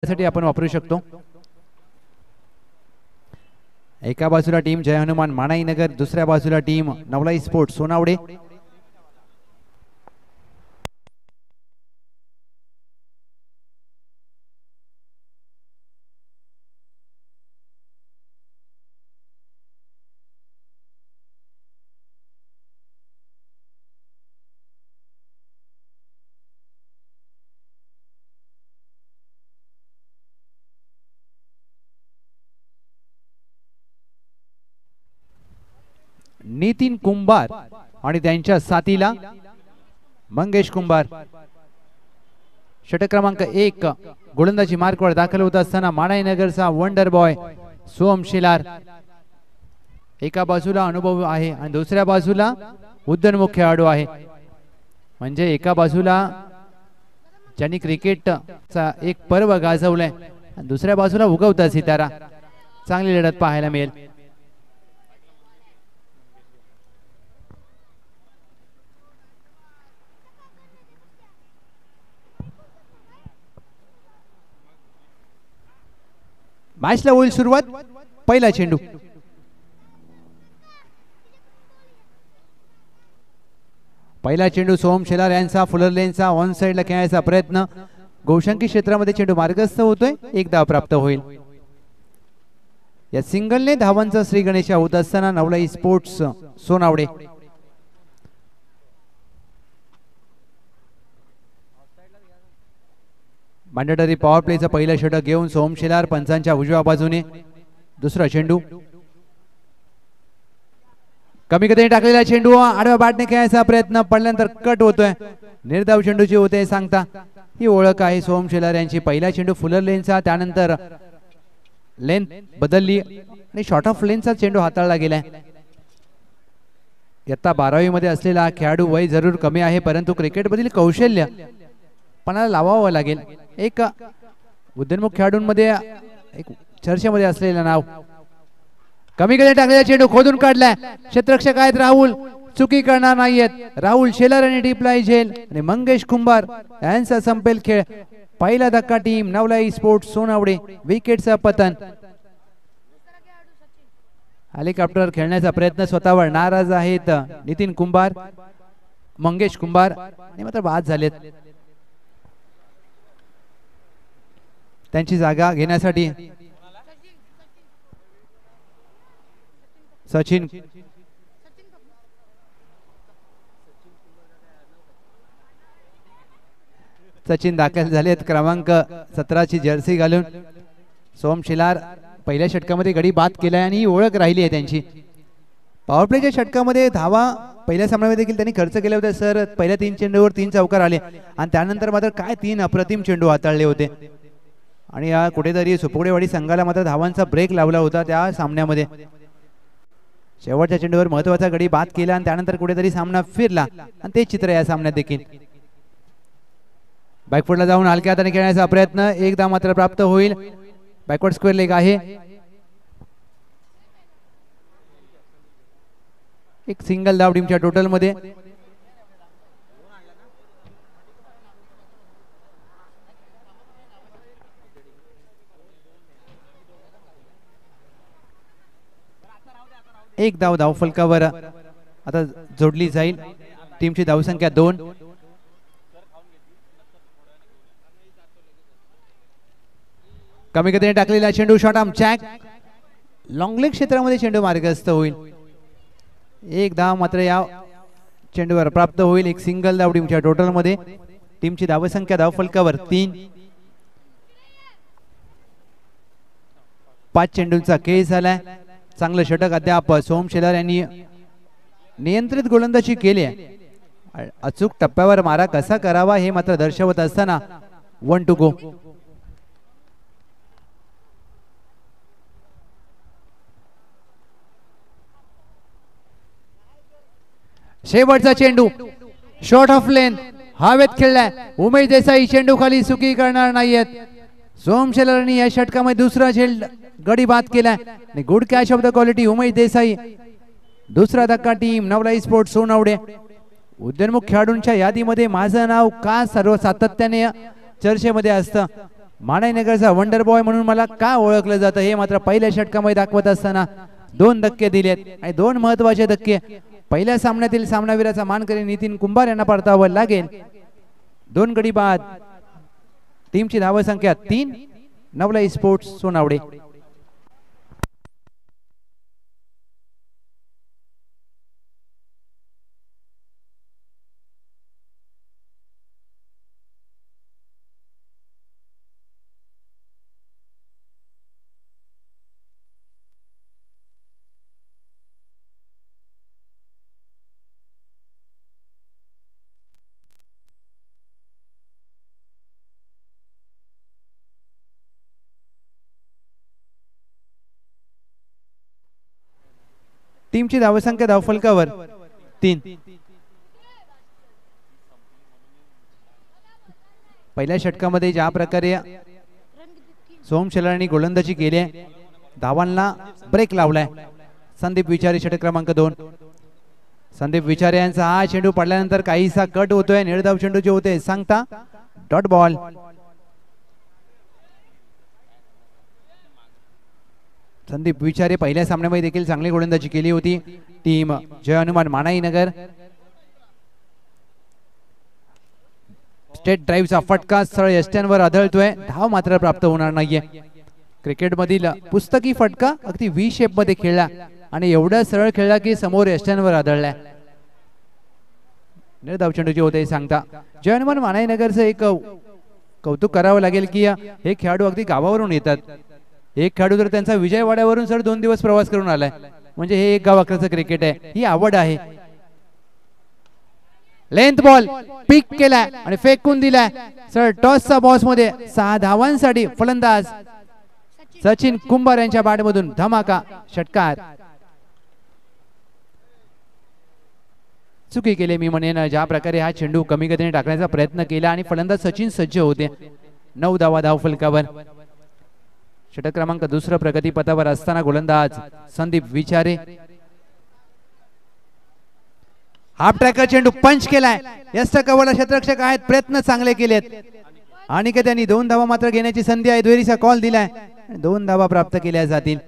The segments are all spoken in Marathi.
साठी आपण वापरू शकतो। एका बाजूला टीम जय हनुमान माणाईनगर, दुसऱ्या बाजूला टीम नवलाई स्पोर्ट्स सोनावडे। नितीन कुंभार आणि त्यांच्या साथीला मंगेश कुंभार। षटक क्रमांक 1 गोलंदाजी मार्कवर दाखल होत असताना माणाईनगरचा वंडर बॉय सोम शेलार एका बाजूला अनुभव आहे आणि दुसऱ्या बाजूला उदयोन्मुख खेळाडू आहे। म्हणजे एका बाजूला ज्यांनी क्रिकेटचा एक पर्व गाजवलाय आणि दुसऱ्या बाजूला उगवता सितारा। चांगली लढत पाहायला मिळेल। मॅचला होईल सुरुवात। पहिला चेंडू सोहम शेलार यांचा फुलर लेनचा ऑन साइडला खेळायचा प्रयत्न। गोशंकी क्षेत्रामध्ये चेंडू मार्गस्थ होतोय, एक धाव प्राप्त होईल। या सिंगलने धावांचा श्री गणेश होत असताना नवलाई स्पोर्ट्स सोनावडे। मॅन्डेटरी पॉवर प्लेचा पहिला षटक घेऊन सोहम शेलार पंचांच्या उजव्या बाजूने। दुसरा चेंडू कमी गतीने टाकलेला चेंडू आडव्या बॅटने खेळायचा प्रयत्न, पडल्यानंतर कट होतोय। निर्धाव चेंडूची होते सांगता ही ओळख आहे सोहम शेलार यांची। पहिला चेंडू फुलर लेनचा, त्यानंतर लेन बदलली आणि शॉर्ट ऑफ लेनचा चेंडू हाताळला गेलाय। इयत्ता 12वी मध्ये असलेला खेळाडू, वय जरूर कमी आहे परंतु क्रिकेट मधील कौशल्य पणाला लावावं लागेल। एक उदयोन्मुख खेळाडूंमध्ये एक चर्चेमध्ये असलेलं नाव। कमी गतीने टाकलेला चेंडू खोदून काढलाय। क्षेत्ररक्षक आहेत राहुल, चुकी करणार नाहीयेत। राहुल शेलार आणि डिप्लाय झेल आणि मंगेश कुंभार यांचा संपेल खेळ। पहिला धक्का टीम नवलाई स्पोर्ट्स सोनावडे। विकेटचा पतन। हेलिकॉप्टर खेळण्याचा प्रयत्न, स्वतःवर नाराज आहेत नितीन कुंभार, मंगेश कुंभार आणि मात्र बाद झालेत। त्यांची जागा घेण्यासाठी सचिन दाखल झालेत क्रमांक 17 ची जर्सी घालून। सोहम शेलार पहिल्या षटकामध्ये गडी बाद केलाय आणि ही ओळख राहिली आहे त्यांची। पॉवर प्लेच्या षटकामध्ये धावा पहिल्या सामन्यामध्ये देखील त्यांनी खर्च केले होते सर। पहिल्या 3 चेंडूवर 3 चौकार आले आणि त्यानंतर मात्र काय 3 अप्रतिम चेंडू हाताळले होते आणि या कुठेतरी सुपोडेवाडी संघाला मात्र धावांचा ब्रेक लावला होता त्या सामन्यामध्ये। शेवटच्या चेंडूवर महत्वाचा गडी बाद केला आणि त्यानंतर कुठेतरी सामना फिरला आणि ते चित्र या सामन्यात देखील। बॅकफुटला जाऊन हलक्या हाताने खेळण्याचा प्रयत्न, एक धाव मात्र प्राप्त होईल। बॅकवर्ड स्क्वेअर लेग आहे। एक सिंगल धाव टीमच्या टोटल मध्ये। एक धाव धावफलकावर आता जोडली जाईल। टीमची धावसंख्या 2। कमी गतीने टाकलेला चेंडू short arm check, long leg क्षेत्रामध्ये चेंडू मार्गस्थ होईल। एक धाव मात्र या चेंडूवर प्राप्त होईल। एक सिंगल धाव टीमच्या टोटल मध्ये। टीमची धावसंख्या धावफलकावर 3। 5 चेंडूंचा खेळ झालाय। चांगलं षटक अद्याप सोहम शेलार यांनी नियंत्रित गोलंदाजी केली आहे। अचूक टप्प्यावर मारा कसा करावा हे मात्र दर्शवत असताना 1 टू गो। शेवटचा चेंडू शॉर्ट ऑफ लेन हवेत खेळलाय। उमेश देसाई चेंडू खाली चुकी करणार नाहीयेत। सोहम शेलारांनी या षटकामध्ये दुसरा झेल गडी बाद केलाय आणि good catch of the quality Umesh Desai. दुसरा धक्का टीम नवलाई स्पोर्ट्स सोनावडे। उदयोन्मुख खेळाडूंच्या यादीमध्ये माझं नाव का सर्व सातत्याने चर्चेमध्ये असतं माणाईनगरचा वंडर बॉय म्हणून मला का ओळखलं जातं हे मात्र पहिल्या षटकामध्ये दाखवत असताना 2 धक्के दिलेत आणि 2 महत्वाचे धक्के. पहिल्या सामन्यातील सामनावीराचा मानकरी नितीन कुंभार यांना परतावं लागेल. 2 गडी बाद. टीमची धावसंख्या 3. नवलाई स्पोर्ट्स सोनावडे. टीमची धावसंख्या धावफलकावर 3. पहिल्या षटकामध्ये ज्या प्रकारे सोम शेलारांनी गोलंदाजी केली आहे, धावांना ब्रेक लावलाय. संदीप विचारे षटक क्रमांक 2. संदीप विचारे यांचा हा चेंडू पडल्यानंतर काहीसा कट होतोय. निर्धाव चेंडू जे होते सांगता डॉट बॉल. संदीप विचारे पहिल्या सामन्यामध्ये देखील चांगली गोलंदाजी केली होती. टीम जय हनुमान माणाईनगर. स्टेट ड्राईव्हचा फटका सरळ यष्ट्यांवर आदळतोय. धाव मात्र प्राप्त होणार नाहीये. क्रिकेट मधील पुस्तकी फटका अगदी व्ही शेप मध्ये खेळला आणि एवढा सरळ खेळला की समोर यष्ट्यांवर आदळला. निर्धाव चेंडू जे होते सांगता जय हनुमान माणाईनगरचं एक कौतुक करावं लागेल की हे खेळाडू अगदी गावावरून येतात. एक खेळाडू तर त्यांचा विजयवाड्यावरून सर 2 दिवस प्रवास करून आलाय. म्हणजे हे एक गाव अकराचं क्रिकेट आहे. ही आवड आहे. लेंथ बॉल पिक केलाय आणि फेकून दिलाय. सर टॉसचा बॉस मध्ये 6 धावांसाठी फलंदाज सचिन कुंभार यांच्या बॅटमधून धमाका षटकार. चुकी केली मी म्हणेन. ज्या प्रकारे हा चेंडू कमी गतीने टाकण्याचा प्रयत्न केला आणि फलंदाज सचिन सज्ज होते. 9 धावा धावफलकावर. षटक क्रमांक 2 प्रगती पथावर असताना गोलंदाज संदीप विचारे. हाफ ट्रॅकर चेंडू पंच केलाय. यष्टकवला क्षेत्ररक्षक आहेत. प्रयत्न चांगले केलेत आणि त्यांनी 2 धावा मात्र घेण्याची संधी आहे. दुहेरीचा कॉल दिलाय. 2 धावा प्राप्त केल्या जातील.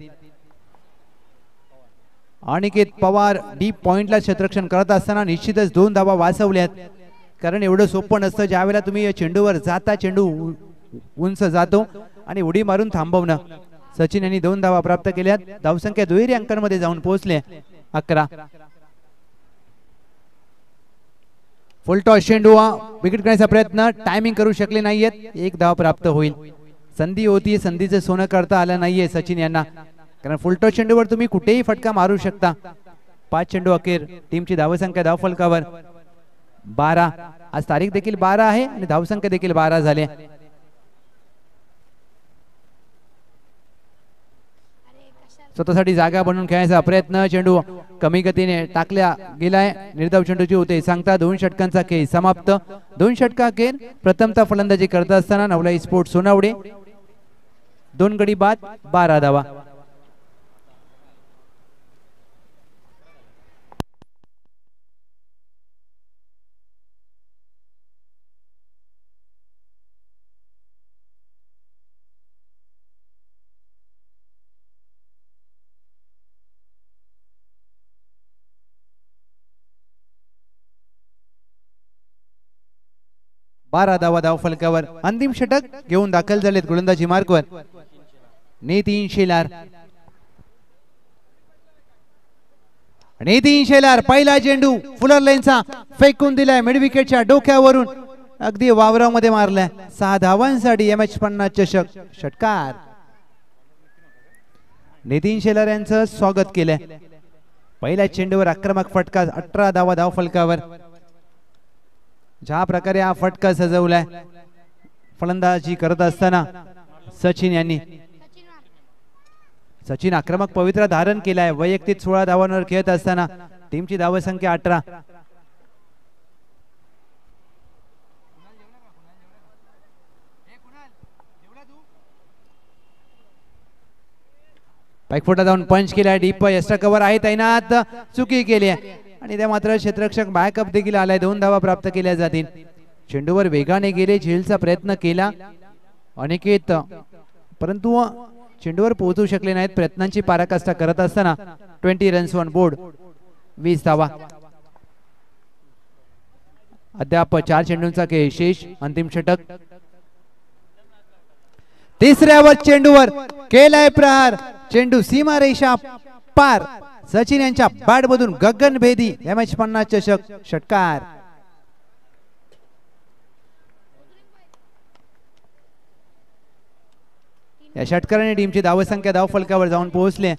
अनिकेत पवार डीप पॉइंटला क्षेत्ररक्षण करत असताना निश्चितच 2 धावा वाचवल्यात. कारण एवढं सोपं नसतं ज्यावेळेला तुम्ही या चेंडूवर जाता, चेंडू उंच जातो आणि उडी मारून थांबवणं. सचिन यांनी 2 धावा प्राप्त केल्यात. धावसंख्या दुहेरी अंकांमध्ये जाऊन पोहोचले 11. फुलटॉस चेंडू विकेट करण्याचा प्रयत्न टायमिंग करू शकले नाहीयेत. 1 धाव प्राप्त होईल. संधी होती, संधीचं सोनं करता आलं नाहीये सचिन यांना. कारण फुलटॉस चेंडूवर तुम्ही कुठेही फटका मारू शकता. 5 चेंडू अखेर. टीमची धावसंख्या धावफलकावर 12. आज तारीख देखील 12 आहे आणि धावसंख्या देखील 12 झाले. स्वतःसाठी जागा बनवून खेळायचा प्रयत्न. चेंडू कमी गतीने टाकल्या गेलाय. निर्धाव चेंडूची होते सांगता 2 षटकांचा खेळ समाप्त. 2 षटका अखेर. प्रथमतः फलंदाजी करत असताना नवलाई स्पोर्ट्स सोनावडे. 2 गडी बाद 12 धावा. बारा धावा धावफलकावर. अंतिम षटक घेऊन दाखल झालेत गोलंदाजी मार्कवर नितीन शेलार. नितीन शेलार पहिला चेंडू फुलर लाईनचा फेकून दिलाय. मिड विकेटच्या डोक्यावरून अगदी वावरामध्ये मारलाय. 6 धावांसाठी MH50 चषक षटकार. नितीन शेलार यांचं स्वागत केलंय. पहिल्या चेंडूवर आक्रमक फटका. 18 धावा धावफलकावर. ज्या प्रकारे हा फटका सजवलाय फलंदाजी करत असताना सचिन यांनी. सचिन आक्रमक पवित्रा धारण केलाय. वैयक्तिक 16 धावांवर खेळत असताना टीमची धावसंख्या 18. पायफोटा जाऊन पंच केलाय. डीप एक्स्ट्रा कव्हर आहे तैनात. चुकी केली आहे आणि त्या मात्र क्षेत्ररक्षक बॅकअप देखील आलाय. 2 धावा प्राप्त केल्या जातील. चेंडूवर वेगाने गेले. झेलचा प्रयत्न केला अनिकेत परंतु चेंडूवर पोहोचू शकले नाहीत. प्रयत्नांची पराकाष्ठा करत असताना 20 रन्स ऑन बोर्ड, 20 धावा. अद्याप 4 चेंडूंचा खेळ शेष. अंतिम षटक. तिसऱ्या चेंडूवर केलाय प्रहार. चेंडू सीमारेषा पार. सचिन यांच्या बॅट मधून गगनभेदी MH50 चषक षटकार. या षटकाराने टीमची धावसंख्या धावफलकावर जाऊन पोहोचले.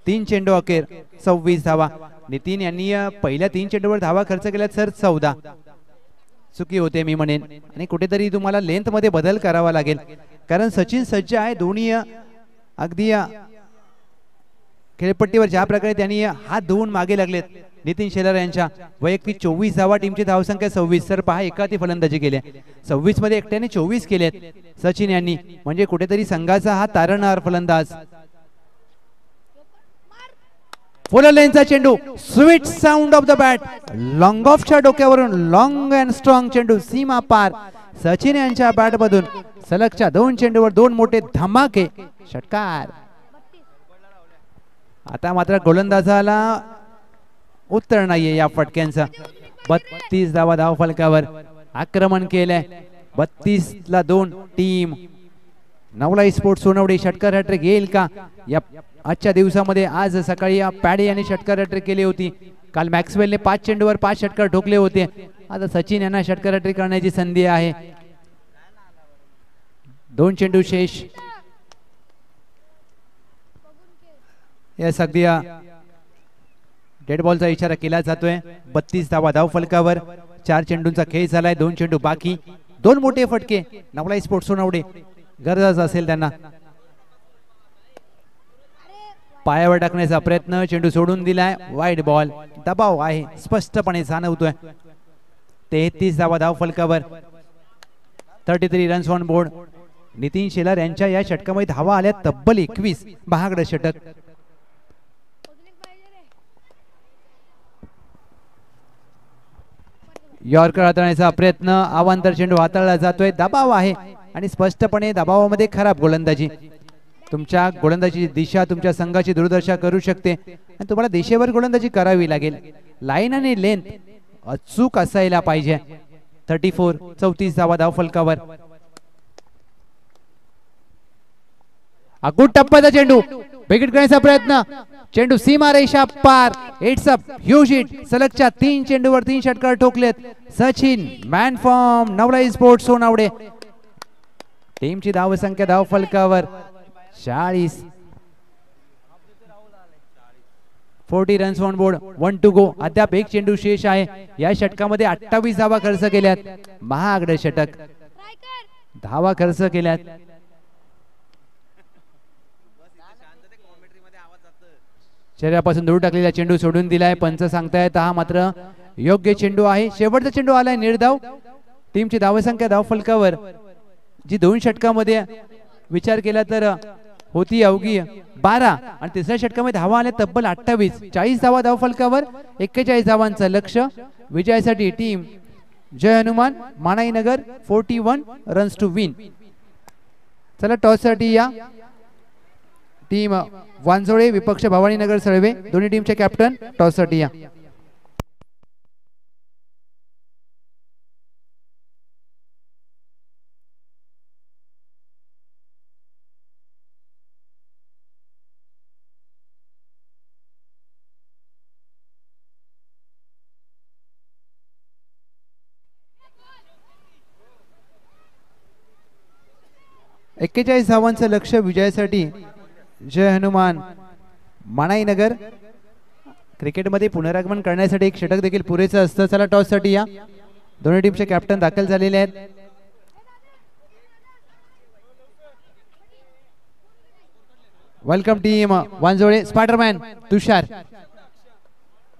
3 चेंडू अखेर 26 धावा. नितीन यांनी पहिल्या 3 चेंडूवर धावा खर्च केल्यात सर 14. चुकी होते मी म्हणेन. आणि कुठेतरी तुम्हाला लेंथ मध्ये बदल करावा लागेल कारण सचिन सज्ज आहे. दोन्ही अगदी खेळपट्टीवर ज्या प्रकारे त्यांनी हात धुवून मागे लागलेत. नितीन शेलार यांच्या वैयक्तिक 24 धावा. टीमची धावसंख्या 26. सर पहा एकाती फलंदाजी केली. 26 मध्ये एकट्याने 24 केलेत सचिन यांनी. म्हणजे कुठेतरी संघाचा हा तारणहार फलंदाज. फुल लेनचा चेंडू. Sweet sound of the bat. Long ऑफच्या डोक्यावरून लॉंग अँड स्ट्रॉंग चेंडू सीमा पार. सचिन यांच्या बॅट मधून सलगच्या 2 चेंडूवर 2 मोठे धमाके षटकार. आता मात्र गोलंदाजाला उत्तर नाहीये या फटक्यांचा. 32 धावा धावफलकावर. आक्रमण केलंय 32 ला 2. टीम नवलाई स्पोर्ट्स सोनवडी षटकार हॅट्रिक येईल का या आजच्या दिवसामध्ये? आज सकाळी पॅडे यांनी षटकार हॅट्रिक केली होती. काल मॅक्सवेलने 5 चेंडूवर 5 षटकार ठोकले होते. आता सचिन यांना षटकार हॅट्रिक करण्याची संधी आहे. 2 चेंडू शेष. अगदी डेड बॉलचा इशारा केला जातोय. 32 धावा धावफलकावर. 4 चेंडूंचा खेळ झालाय. 2 चेंडू बाकी. 2 मोठे फटके नवलाई स्पोर्ट्स सोनवडे गरज असेल त्यांना. पायावर टाकण्याचा प्रयत्न. चेंडू सोडून दिलाय. Wide ball. दबाव आहे स्पष्टपणे जाणवतोय. 33 धावा धावफलकावर. 33 runs on board. Nitin Shelar यांच्या या षटकामध्ये धावा आल्या तब्बल 21. महागडं षटक. यॉर्कर हाताळण्याचा प्रयत्न. अवांतर चेंडू हाताळला जातोय. दबाव आहे आणि स्पष्टपणे दबावामध्ये खराब गोलंदाजी. तुमच्या गोलंदाजीची दिशा तुमच्या संघाची दूरदर्शा करू शकते आणि तुम्हाला दिशेवर गोलंदाजी करावी लागेल. लाईन आणि लेंथ अचूक असायला पाहिजे. 34 धावा धावफलकावर. अगदी टप्प्याचा चेंडू. विकेट करण्याचा प्रयत्न. चेंडू सीमारेषा पार. It's a huge hit. सलगच्या 3 चेंडूवर 3 षटकार ठोकलेत Sachin. Man form Navlai sports Sonawade. टीमची धावसंख्या धावफलकावर 40. 40 runs on board. 1 to go. अद्याप 1 चेंडू शेष आहे. या षटकामध्ये 28 धावा खर्च केल्यात. महागडे षटक. धावा खर्च केल्यात. शरीरापासून दूर टाकलेला चेंडू सोडून दिलाय. पंच सांगतायत हा मात्र योग्य चेंडू आहे. शेवटचा चेंडू आलाय निर्धाव. टीमची धावसंख्या धावफलकावर जी 2 षटकामध्ये विचार केला तर होती अवघी 12 आणि तिसऱ्या षटकामध्ये धावा आल्या तब्बल 28. 40 धावा धावफलकावर. 41 धावांचं लक्ष. विजयासाठी team Jai Hanuman Manainagar 41 runs to win. चला टॉस साठी या. टीम वांजोळे विपक्ष भवानीनगर सळवे. दोन्ही टीमचे कॅप्टन टॉस साठी या. एक्केचाळीस धावांचं लक्ष विजयासाठी जय हनुमान मानाईनगर. क्रिकेटमध्ये पुनरागमन करण्यासाठी एक षटक देखील पुरेसं असतं. चला टॉस साठी या. दोन्ही टीमचे कॅप्टन दाखल झालेले आहेत. Welcome team Wanjole. Spiderman Tushar.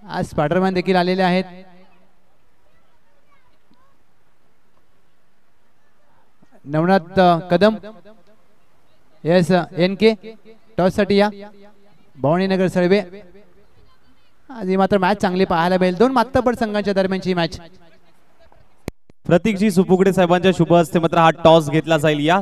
आज स्पायडरमॅन देखील आलेले आहेत. Navnath Kadam. Yes N K. Toss साठी या. भवानीनगर सळवे. आज मात्र मॅच चांगली पाहायला मिळेल. 2 मातब्बर संघांच्या दरम्यानची मॅच. प्रतीकजी सुपुगडे साहेबांच्या शुभ हस्ते मात्र हा टॉस घेतला जाईल. या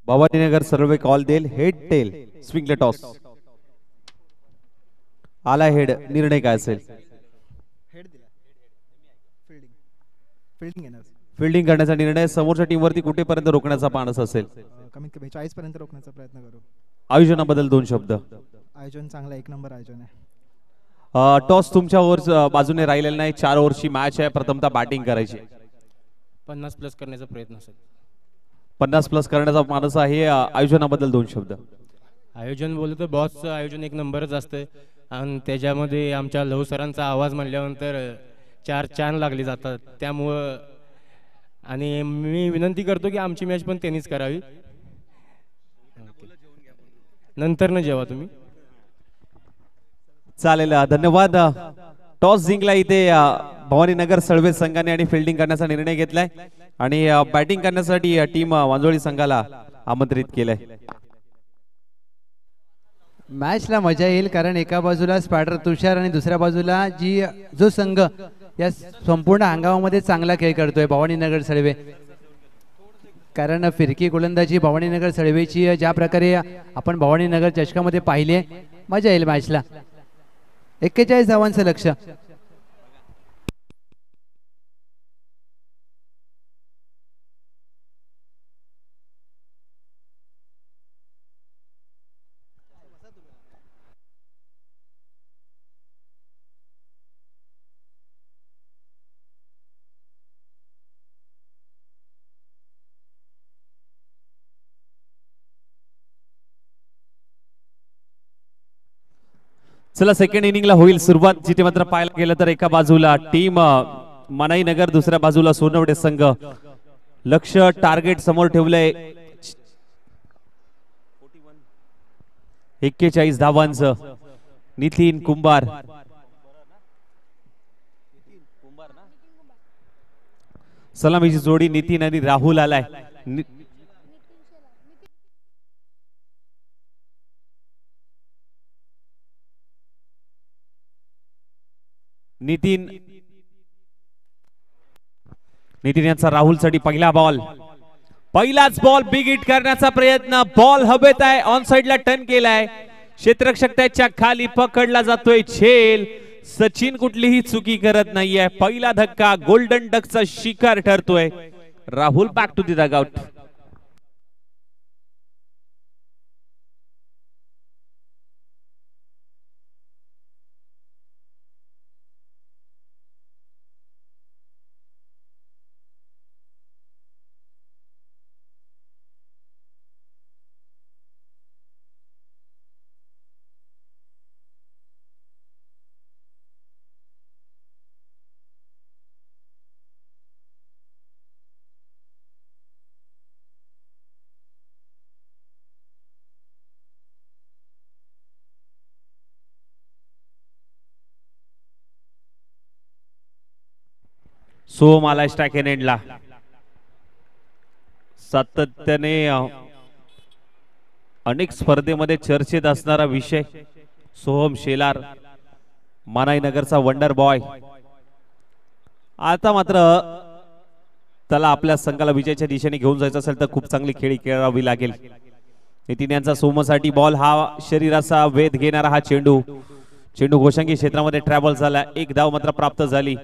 भवानीनगर सर्वे कॉल देईल. हेड टेल स्विंग टॉस आला. हेड निर्णय काय असेल? फिल्डिंग करण्याचा निर्णय. समोरच्या टीमवरती कुठेपर्यंत रोखण्याचा पाणस असेल? कमीत कमी 40 पर्यंत रोखण्याचा प्रयत्न करू. आयोजनाबद्दल दोन शब्द. आयोजन चांगला, एक नंबर आयोजन आहे. टॉस तुमच्या ओव्हर बाजूने राहिलेला नाही. 4 ओव्हरची मॅच आहे. प्रथमतः बॅटिंग करायची. 50+ करण्याचा प्रयत्न असेल. 50+ करण्याचा मानस आहे. आयोजनाबद्दल दोन शब्द. आयोजन बोललं तर बॉसचं आयोजन एक नंबरच असतं आणि त्याच्यामध्ये आमच्या लहू सरांचा आवाज म्हणल्यानंतर 4 चान लागले जातात. त्यामुळं आणि मी विनंती करतो की आमची मॅच पण त्यांनीच करावी. नंतर न जेवा तुम्ही. चालेल, धन्यवाद. टॉस जिंकला इथे भवानीनगर सळवे संघाने आणि फिल्डिंग करण्याचा निर्णय घेतलाय आणि बॅटिंग करण्यासाठी टीम वांजोळी संघाला आमंत्रित केलंय. मॅचला मजा येईल कारण एका बाजूला स्पॅडर तुषार आणि दुसऱ्या बाजूला जो संघ या संपूर्ण हंगामामध्ये चांगला खेळ करतोय भवानीनगर सळवे. कारण फिरकी गोलंदाजी भवानीनगर सळवेची ज्या प्रकारे आपण भवानीनगर चषकामध्ये पाहिली, मजा येईल मॅचला. 41 धावांचं लक्ष. चला, सेकंड इनिंगला होईल सुरुवात. जिथे मात्र पाहायला गेलं तर एका बाजूला टीम मनाई नगर, दुसऱ्या बाजूला सोनवडे संघ. लक्ष टार्गेट समोर ठेवलंय 41 धावांचं. नितीन कुंभार सलामीची जोडी. नितीन आणि राहुल आलाय. नितीन यांचा राहुल साठी पहिला बॉल. पहिलाच बॉल बिग हिट करण्याचा प्रयत्न. बॉल हवेत आहे. ऑन साइडला टर्न केलाय. क्षेत्ररक्षक त्याच्या खाली पकडला जातोय. झेल. सचिन कुठलीही चुकी करत नाहीये. पहिला धक्का गोल्डन डकचा शिकार ठरतोय. Rahul back to the dugout. Som आला स्ट्राइक एंडला. सातत्याने अनेक स्पर्धेमध्ये चर्चेत असणारा विषय सोहम शेलार, मनाई नगरचा वंडर बॉय. आता मात्र त्याला आपल्या संघाला विजयाच्या दिशेने घेऊन जायचं असेल तर खूप चांगली खेळी खेळावी लागेल. नितीन यांचा सोमसाठी बॉल. हा शरीराचा वेध घेणारा हा चेंडू घोषंगी क्षेत्रामध्ये ट्रॅव्हल झाला. एक धाव मात्र प्राप्त झाली.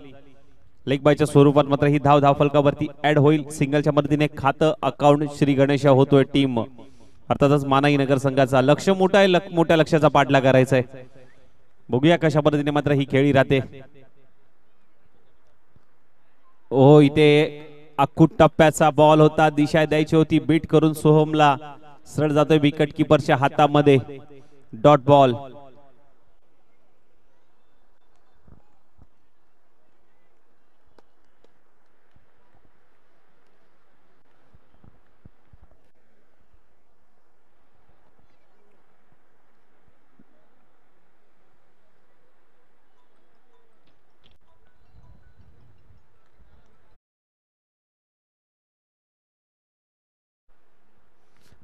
लेग बायच्या स्वरूपात मात्र ही धाव फलकावरती ऍड होईल. सिंगलच्या मदतीने खातं अकाउंट श्री गणेशा होतोय टीम. अर्थातच मानाई नगर संघाचा लक्ष मोठा आहे. मोठ्या लक्ष्याचा पाठला करायचा आहे. बघूया कशा पद्धतीने मात्र ही खेळी राहते. ओ, इथे अक्कूट टप्प्याचा बॉल होता. दिशा द्यायची होती बीट करून सोहमला. सरळ जातोय विकेट किपरच्या हातामध्ये. Dot ball.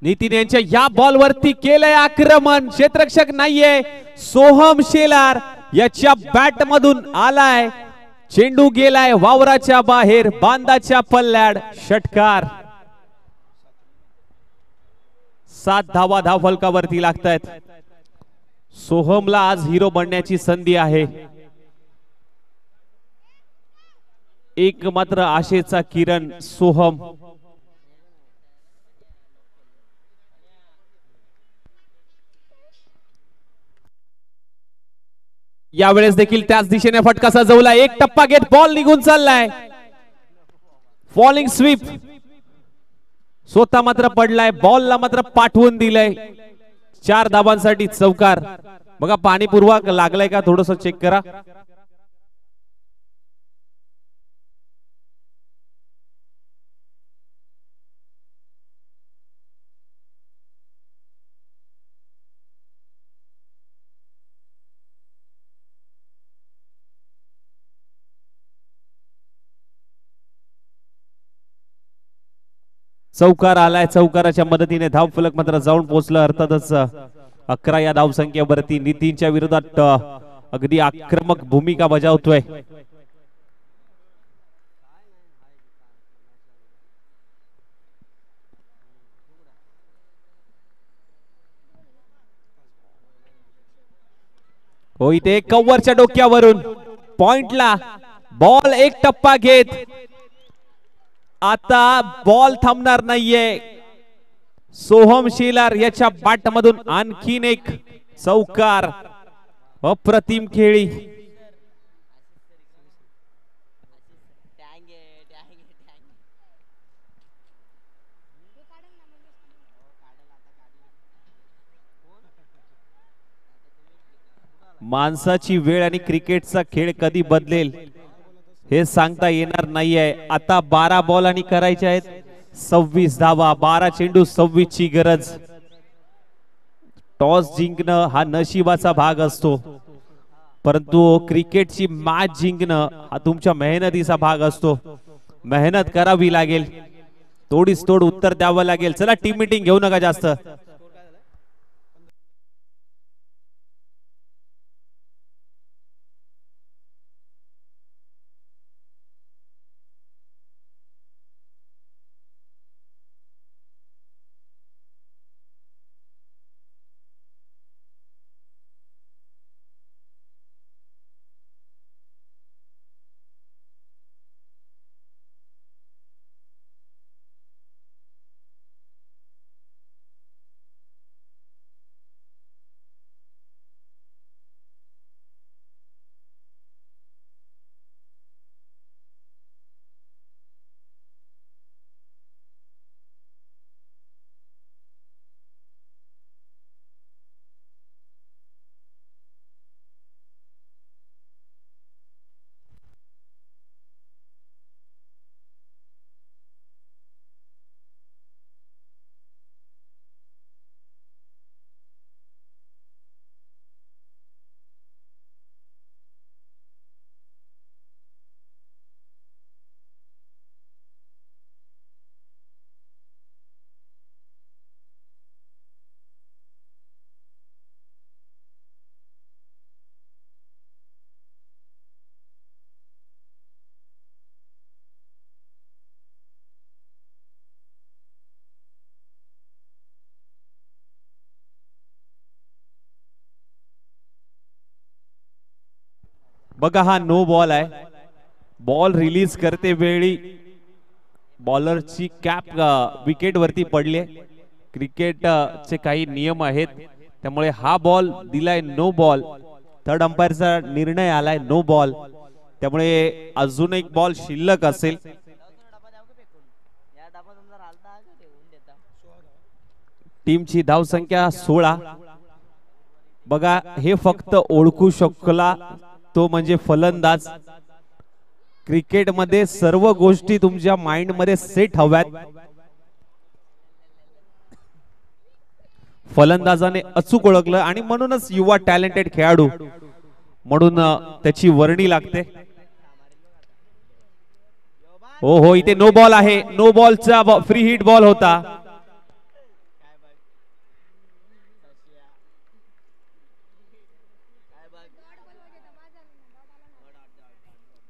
नितीन यांच्या या बॉलवरती केलंय आक्रमण, क्षेत्ररक्षक नाहीये, सोहम शेलार याच्या बॅट मधून आलाय, चेंडू गेलाय वावराच्या बाहेर, बांधाच्या पल्ल्याड, षटकार. 7 धावा धाव फलकावरती लागतायत. सोहमला आज हिरो बनण्याची संधी आहे. एक मात्र आशेचा किरण सोहम. यावेळेस देखील त्याच दिशेने फटका सजवला, एक टप्पा घेत बॉल निघून चाललाय. फॉलिंग स्वीप स्वतः मात्र पडलाय, बॉलला मात्र पाठवून दिलंय. 4 धावांसाठी चौकार. बघा पाणी पुरवा लागलाय का थोडस चेक करा. चौकार आलाय, चौकाराच्या मदतीने धाव फलक मात्र जाऊन पोहोचलं. अर्थातच 11 या धाव संख्येवरती नितीनच्या विरोधात अगदी आक्रमक भूमिका बजावतोय. हो इथे कव्वरच्या डोक्यावरून पॉइंटला बॉल एक टप्पा घेत, आता बॉल थांबणार नाहीये. सोहम शेलार याच्या बॅट मधून आणखीन एक चौकार. अप्रतिम खेळी. माणसाची वेळ आणि क्रिकेटचा खेळ कधी बदलेल हे सांगता येणार नाहीये. आता 12 बॉल आणि करायचे आहेत 26 धावा. 12 चेंडू 26 ची गरज. टॉस जिंकणं हा नशिबाचा भाग असतो, परंतु क्रिकेटची मॅच जिंकणं हा तुमच्या मेहनतीचा भाग असतो. मेहनत करावी लागेल, तोडीस तोड उत्तर द्यावं लागेल. चला टीम मीटिंग घेऊ नका जास्त. बघा हा नो बॉल आहे. बॉल रिलीज करते वेळी बॉलरची कॅप विकेट वरती पडली. क्रिकेट चे काही नियम आहेत, त्यामुळे हा बॉल दिलाय नो बॉल. थर्ड अंपायरचा निर्णय आलाय नो बॉल, त्यामुळे अजून एक बॉल शिल्लक असेल. टीमची धावसंख्या 16. बघा हे फक्त ओळखू शकला तो म्हणजे फलंदाज. क्रिकेट मध्ये सर्व गोष्टी तुमच्या माइंड मध्ये सेट हव्यात. फलंदाजाने अचूक ओळखलं आणि म्हणूनच युवा टॅलेंटेड खेळाडू म्हणून त्याची वर्णी लागते. हो हो इथे नो बॉल आहे. नो बॉलचा फ्री हिट बॉल होता.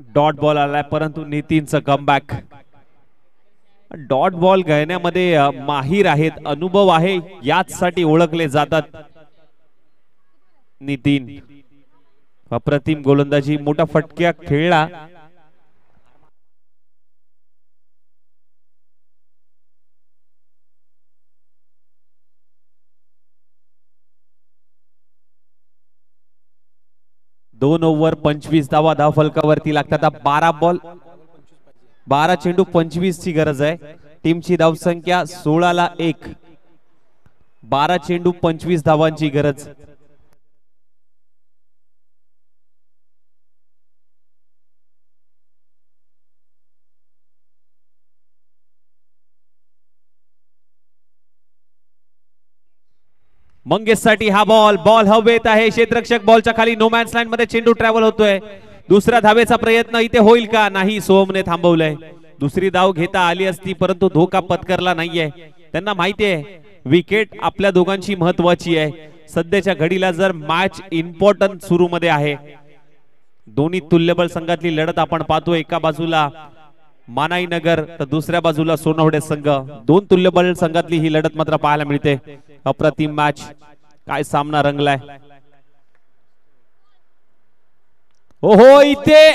डॉट बॉल आलाय परंतु नितीनचं कमबॅक. डॉट बॉल घेण्यामध्ये माहीर आहेत, अनुभव आहे, याचसाठी ओळखले जातात नितीन. अप्रतिम गोलंदाजी, मोठा फटक्या खेळला. दोन ओव्हर 25 धावा धाव फलकावरती लागतात. 12 चेंडू 25 ची गरज आहे. टीमची धावसंख्या 16 ला 1. 12 चेंडू 25 धावांची गरज. मंगेश साठी हा बॉल हवेत आहे. क्षेत्ररक्षक बॉलच्या खाली नो मॅन्स लँड मध्ये चेंडू ट्रॅव्हल होतोय. दुसऱ्या धावेचा प्रयत्न इथे होईल का? नाही, सोहमने थांबवलंय. दुसरी धाव घेता आली असती परंतु धोका पत्करला नाहीये. त्यांना माहिती आहे विकेट आपल्या दोघांची महत्वाची आहे. सध्याच्या घडीला जर मॅच इम्पॉर्टंट सुरू मध्ये आहे. दोन्ही तुल्यबळ संघातली लढत आपण पाहतोय. एका बाजूला मानाई नगर तर दुसऱ्या बाजूला सोनवडे संघ. दोन तुल्यबळ संघातली ही लढत मात्र पाहायला मिळते. अप्रतिम मॅच, काय सामना रंगलाय. ओहो, इथे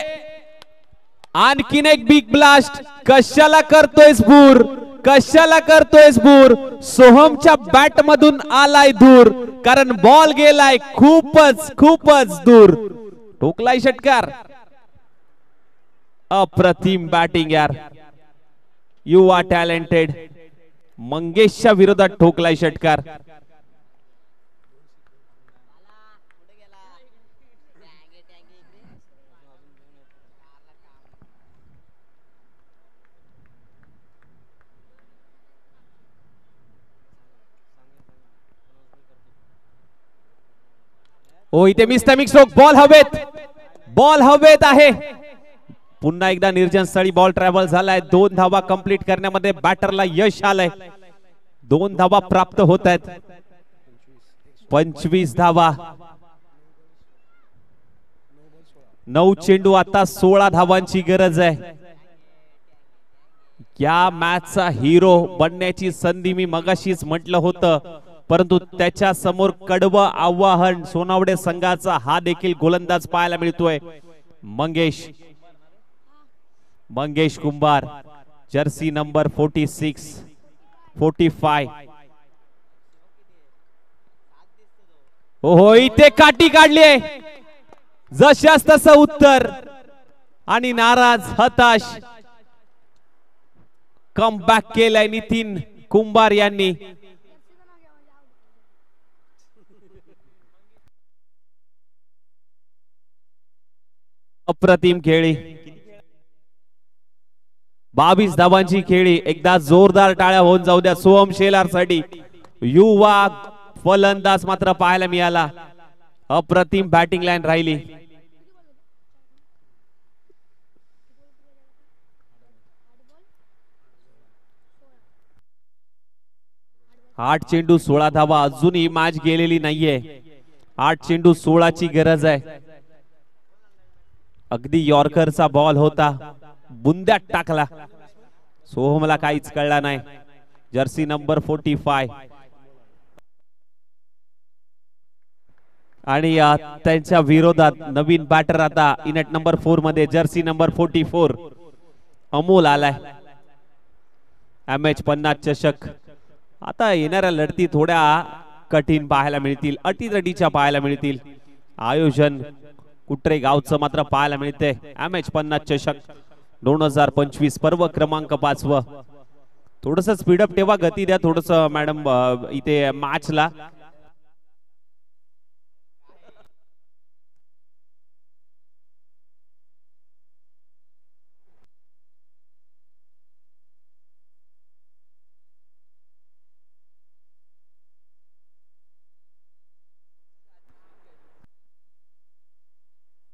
आणखीन एक बिग ब्लास्ट. कशाला करतोयस बूर, कशाला करतोयस बूर? सोहमच्या बॅट मधून आलाय दूर, कारण बॉल गेलाय खूपच दूर. ठोकलाय षटकार. अप्रतिम बॅटिंग यार, यू आर टॅलेंटेड. मंगेशच्या विरोधात ठोकलाय षटकार. ओ, इथे मिस्टॅमिक स्ट्रोक. बॉल हवेत आहे. पुन्हा एकदा निर्जन स्थळी बॉल ट्रॅव्हल झालाय. 2 धावा कंप्लीट करण्यामध्ये बॅटरला यश आलंय. 2 धावा प्राप्त होत आहेत. 25 धावा. 9 चेंडू, आता 16 धावांची गरज आहे. या मॅचचा हिरो बनण्याची संधी मी मगाशीच म्हटलं होतं, परंतु त्याच्या समोर कडवं आव्हान सोनावडे संघाचा हा देखील गोलंदाज पाहायला मिळतोय. मंगेश कुंभार, जर्सी नंबर 46, 45. ओहो, इथे काठी काढलीये. जशास तसं उत्तर आणि नाराज, हताश. कमबॅक केलाय नितीन कुंभार यांनी. अप्रतिम खेळी. 22 धावांची खेळी. एकदा जोरदार टाळ्या होऊन जाऊ द्या सोहम शेलार साठी. युवा फलंदाज मात्र पाहायला मिळाला. अप्रतिम बॅटिंग लाईन राहिली. आठ चेंडू 16 धावा. अजूनही मॅच गेलेली नाहीये. 8 चेंडू 16 ची गरज आहे. अगदी यॉर्करचा बॉल होता, बुंद्यात टाकला. सोहमला काहीच कळला नाही. जर्सी नंबर 45 आणि त्यांच्या विरोधात नवीन बॅटर आता इनेट नंबर 4 मध्ये जर्सी नंबर 44 अमोल आलाय. MH50 चषक. आता येणाऱ्या लढती थोड्या कठीण पाहायला मिळतील, अटीतटीच्या पाहायला मिळतील. आयोजन कुट्रे गावचं मात्र पाहायला मिळते. MH50 चषक 2025 पर्व क्रमांक 5. थोडस स्पीडअप ठेवा, गती द्या थोडस मॅडम इथे मॅचला.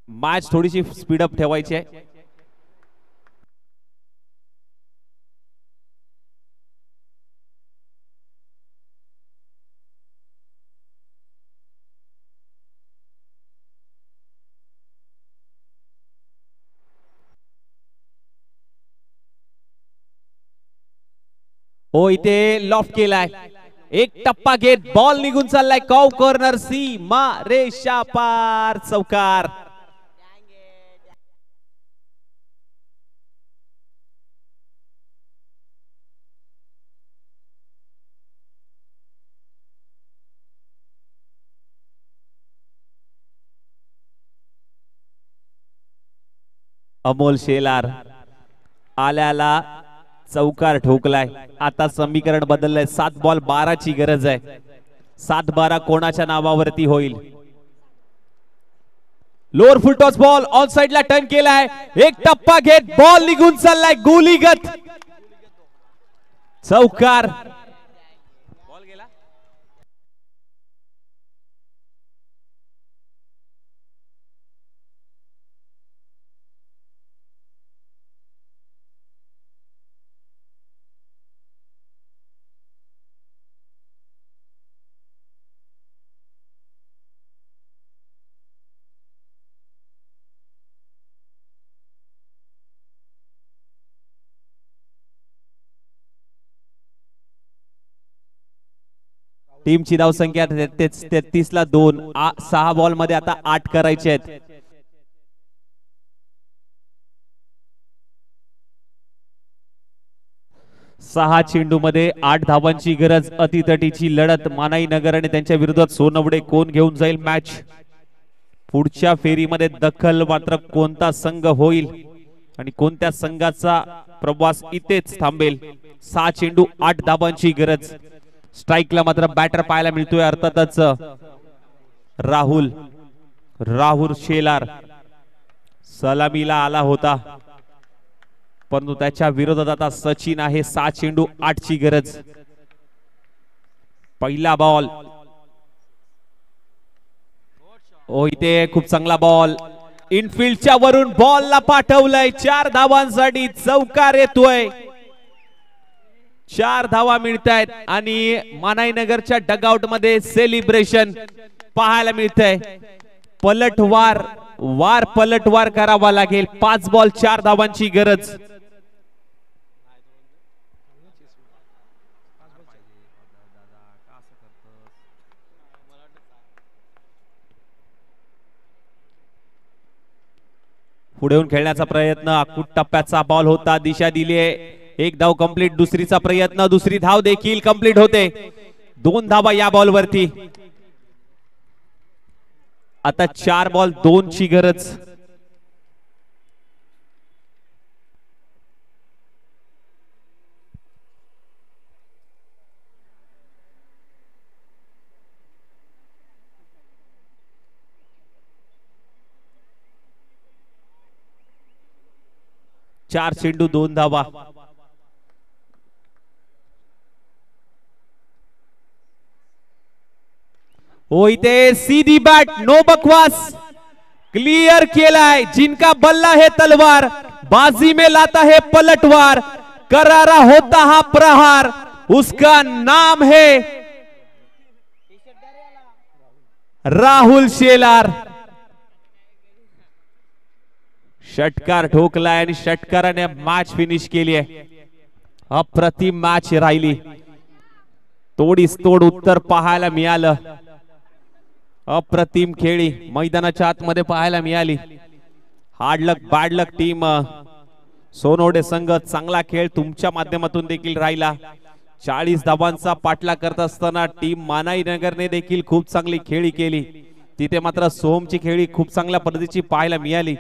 मॅच थोडीशी स्पीडअप ठेवायची आहे. हो इथे लॉफ्ट केलाय, एक टप्पा घेत बॉल निघून चाललाय कॉव कॉर्नर, सीमा रेषा पार, चौकार. अमोल शेलार आल्याला चौकार ठोकलाय. आता समीकरण बदललंय, 7 बॉल 12 ची गरज आहे. 7-12 कोणाच्या नावावरती होईल. लोअर फुलटॉस बॉल ऑन साइडला टर्न केलाय, एक टप्पा घेत बॉल निघून चाललाय गोलीगत, चौकार. बॉल गेला. टीमची धावसंख्या 33 ला 2. 6 बॉल मध्ये आता 8 करायचे आहेत. सहा चेंडू मध्ये 8 धावांची गरज. अतितटीची लढत. मानाई नगर आणि त्यांच्या विरोधात सोनवडे. कोण घेऊन जाईल मॅच? पुढच्या फेरीमध्ये दखल मात्र कोणता संघ होईल आणि कोणत्या संघाचा प्रवास इथेच थांबेल? 6 चेंडू 8 धावांची गरज. स्ट्राइकला मात्र बॅटर पाहायला मिळतोय अर्थातच राहुल शेलार. सलामीला आला होता परंतु त्याच्या विरोधात आता सचिन आहे. 6 चेंडू 8 ची गरज. पहिला बॉल. ओ इथे खूप चांगला बॉल इनफिल्डच्या वरून बॉलला पाठवलंय. 4 धावांसाठी चौकार येतोय. 4 धावा मिळतायत आणि मानाई नगरच्या डगआउट मध्ये सेलिब्रेशन पाहायला मिळतंय. पलटवार करावा लागेल. 5 बॉल 4 धावांची गरज. पुढे येऊन खेळण्याचा प्रयत्न. अकुट टप्प्याचा बॉल होता. दिशा दिली आहे. एक धाव कंप्लीट. दुसरीचा प्रयत्न. दुसरी धाव देखील कंप्लीट होते. 2 धावा या बॉल वरती. आता 4 बॉल 2 ची गरज. चार चेंडू 2 धावा. हो इथे सीधी बॅट. नो बकवास. क्लियर केलाय. जिनका बल्ला है तलवार, बाजी में लाता है पलटवार, करारा होता हा प्रहार, उसका नाम है राहुल शेलार. षटकार ठोकलाय आणि षटकाराने मॅच फिनिश केली आहे. अप्रतिम मॅच राहिली. तोडीस तोड उत्तर पाहायला मिळालं. अप्रतिम खेळी मैदानाच्या आतमध्ये पाहायला मिळाली. हार्ड लक बॅड लक टीम सोनवडे संघ. चांगला खेळ तुमच्या माध्यमातून देखील राहिला. 40 धावांचा पाठलाग करत असताना टीम मानाई नगरने देखील खूप चांगली खेळी केली. तिथे मात्र सोमची खेळी खूप चांगल्या पद्धतीची पाहायला मिळाली.